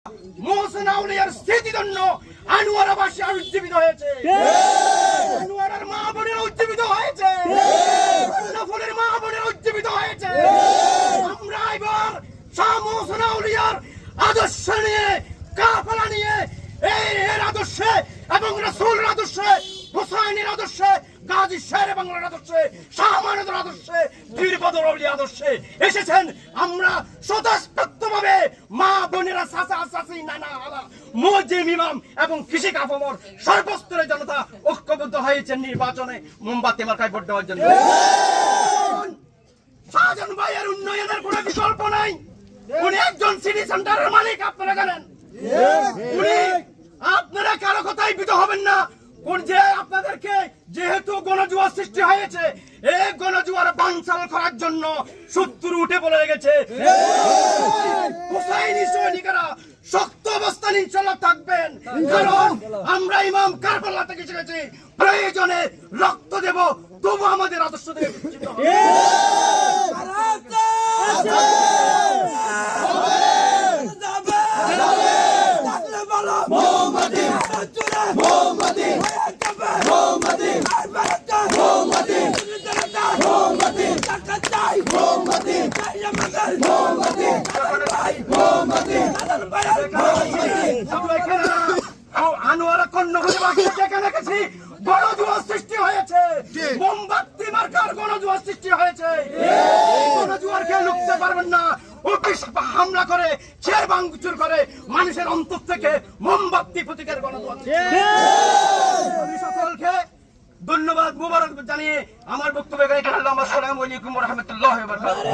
মোহসেন আউলিয়ার স্মৃতিধন্য আনোয়ারাবাসী উজ্জীবিত হয়েছে, আনোয়ারার মা বোনেরা উজ্জীবিত হয়েছে, নফলের মা বোনেরা উজ্জীবিত হয়েছে। আমরা এবার শাহ মোহসেন আউলিয়ার আদর্শ নিয়ে, কাফেলা নিয়ে, এর আদর্শে এবং রাসূলের আদর্শে, হুসাইনের আদর্শে, গাজী শেরে বাংলার আদর্শে, শাহ আমানতের আদর্শে, বীরবদর আউলিয়া আদর্শে এসেছেন। আমরা স্বতঃস্ফূর্তভাবে মা বোনেরা, চাচা চাচি, নানা আলা, মুয়াজ্জিম ইমাম এবং কৃষি কাফমর সর্বস্তরের জনতা ঐক্যবদ্ধ হয়েছেন নির্বাচনে মোমবাতি মার্কায় ভোট দেওয়ার জন্য। শাহজাহান ভাইয়ের উন্নয়নের কোনো বিকল্প নাই। উনি একজন সিটি সেন্টারের মালিক, আপনারা জানেন। উনি, আপনারা কারো কথাই বিত হবেন না। কোন যে আপনাদেরকে যেহেতু গণজুয়ার সৃষ্টি হয়েছে, এই গণজুয়ার বানচাল করার জন্য শত্রু উঠে পড়ে গেছে। হুসাইনি সৈনিকেরা শক্ত অবস্থান ইনশাআল্লাহ থাকবেন, কারণ আমরা ইমাম কারবালা থেকে শিখেছি প্রয়োজনে রক্ত দেব, তবু আমাদের আদর্শ থেকে বিচ্ছিন্ন হব না। আনোয়ারা কর্ণফুলী যেখানে গেছি গণজুয়া সৃষ্টি হয়েছে, মোমবাতি মার্কার গণজুয়া সৃষ্টি হয়েছে। গণজুয়ার কে লুকতে পারবেন না। অফিস হামলা করে, চেয়ার ভাঙচুর করে, মানুষের অন্তর থেকে মোমবাতি প্রতীকের গণজুয়া। আমি সকলকে ধন্যবাদ, মুবারক জানিয়ে আমার বক্তব্য এখানে রাখলাম। আসসালামু আলাইকুম ওয়া রাহমাতুল্লাহি ওয়া বারাকাতুহু।